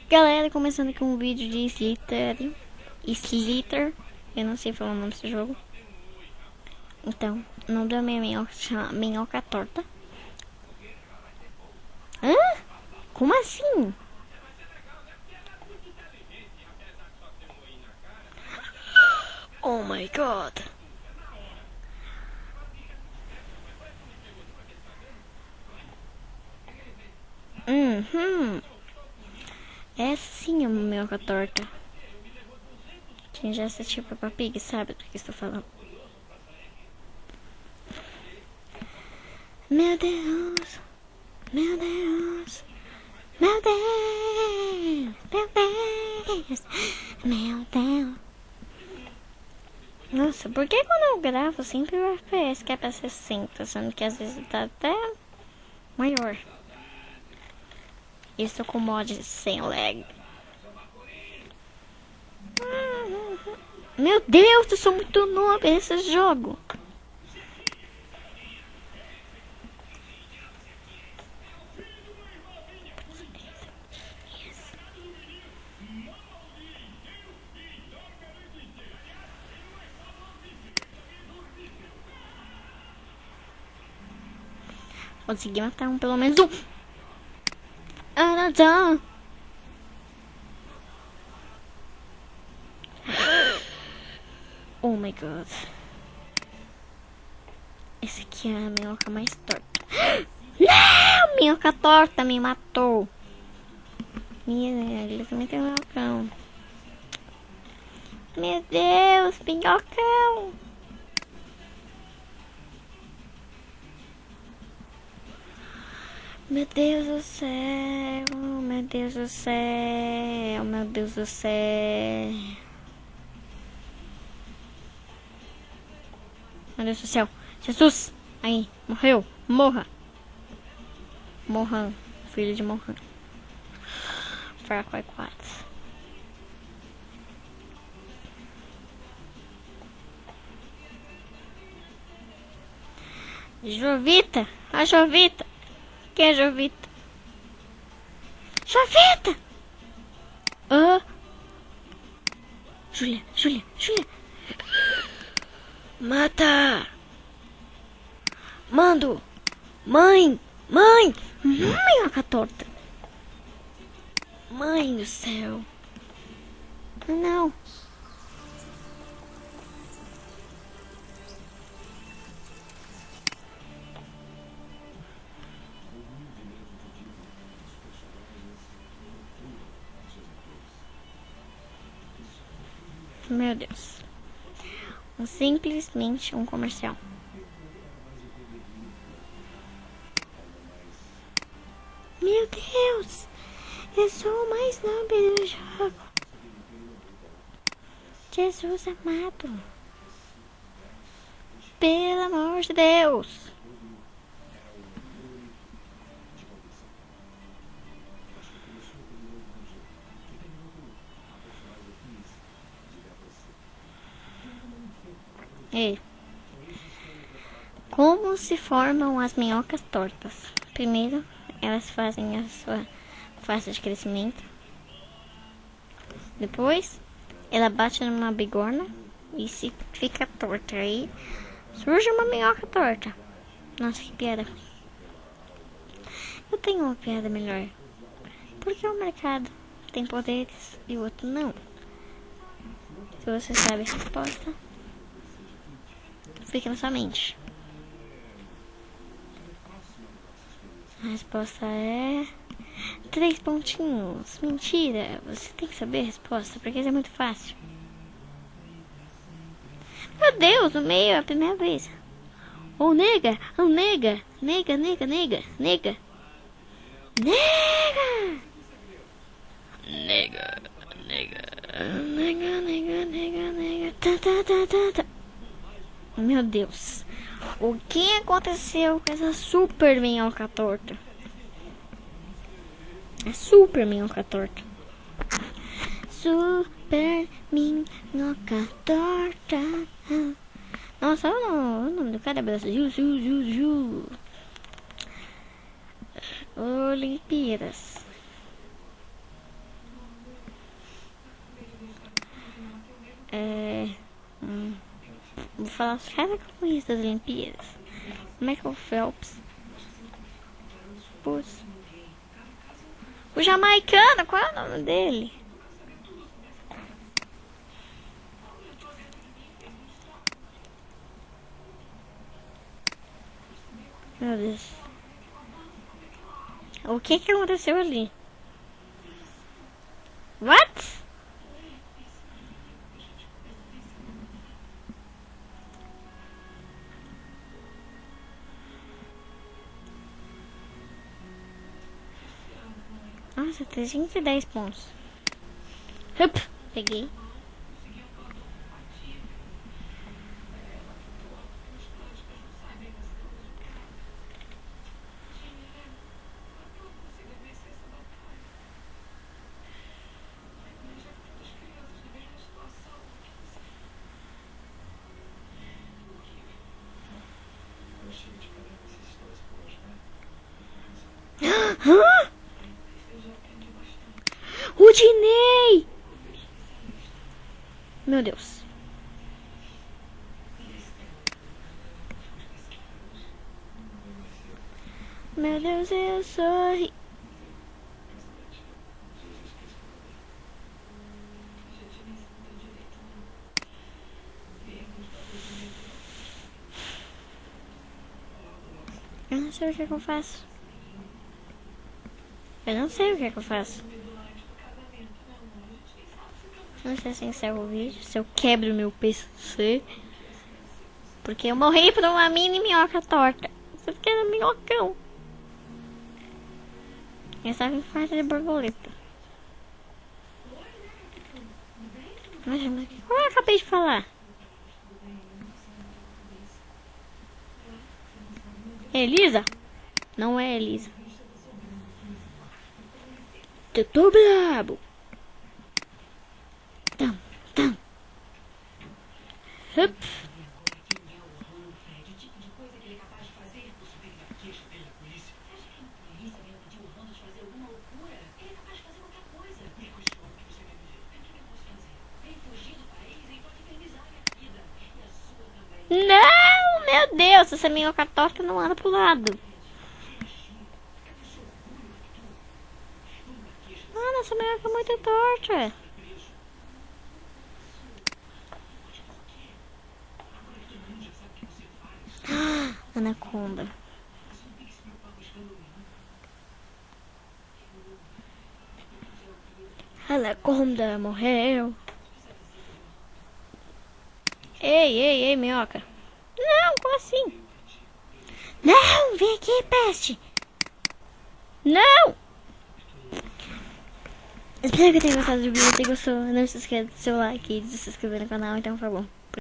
Galera, começando aqui um vídeo de Slither. Eu não sei falar o nome desse jogo. Então, o nome da minha minhoca chama Minhoca Torta. Hã? Como assim? Oh my god. Essa sim é uma minhoca torta. Quem já assistiu Peppa Pig sabe do que estou falando. Meu Deus, meu Deus, meu Deus, meu Deus, meu Deus. Nossa, por que quando eu gravo sempre o FPS que é pra 60, sendo que às vezes tá até maior. Isso com mod sem lag. Meu Deus, eu sou muito noob nesse jogo. Consegui matar pelo menos um. Ah, não. Oh my god. Esse aqui é a minhoca mais torta. Não! Minhoca torta me matou. Ele também tem um minhocão. Meu Deus, minhocão. Meu Deus do céu, meu Deus do céu, meu Deus do céu. Meu Deus do céu. Jesus! Aí, morreu. Morra. Morran, filho de Morran. Far Cry 4. Jovita! A Jovita! Quem é Jovita? Jovita! Júlia, Júlia, Júlia! Mata! Mando! Mãe! Mãe! Minhoca torta! Mãe do céu! Não! Meu Deus. Simplesmente um comercial. Meu Deus. Eu sou o mais nobre do jogo. Jesus amado. Pelo amor de Deus. Ei. Como se formam as minhocas tortas? Primeiro, elas fazem a sua fase de crescimento. Depois, ela bate numa bigorna e se fica torta. Aí surge uma minhoca torta. Nossa, que piada. Eu tenho uma piada melhor. Porque o mercado tem poderes e o outro não? Se você sabe a resposta, fica na sua mente. A resposta é 3 pontinhos. Mentira, você tem que saber a resposta, porque isso é muito fácil. Meu Deus, o meio é a primeira vez. Oh, nega, oh, nega, nega, nega, nega, nega. Nega! Nega, nega, nega, nega, nega, nega. Tá, tá, tá, tá, tá. Meu Deus. O que aconteceu com essa super minhoca torta? É super minhoca torta. Super minhoca torta. Nossa, olha o nome do cara é Brasil. Olimpíadas. Vou falar só que eu conheço das Olimpíadas. Michael Phelps. Putz. O jamaicano, qual é o nome dele? Meu Deus. O que aconteceu ali? What? Nossa, 310 pontos. Hup, peguei. O Dinei! Meu Deus. Meu Deus, eu sorri. Eu não sei o que eu faço. Eu não sei o que eu faço. Não sei se encerro o vídeo, se eu quebro meu PC. Porque eu morri por uma mini minhoca torta. Você fica no minhocão. Eu estava em farta de borboleta. Mas o que eu acabei de falar? Elisa? Não é Elisa. Eu tô brabo. Tam, tam. Hup. Não, meu Deus, essa minhoca torta não anda pro lado. Mano, essa minhoca é muito torta. Anaconda. Anaconda morreu. Ei, minhoca. Não, como assim? Não, vem aqui, peste. Não! Espero que tenha gostado do vídeo. Se gostou, não se esqueça do seu like e de se inscrever no canal. Então, por favor.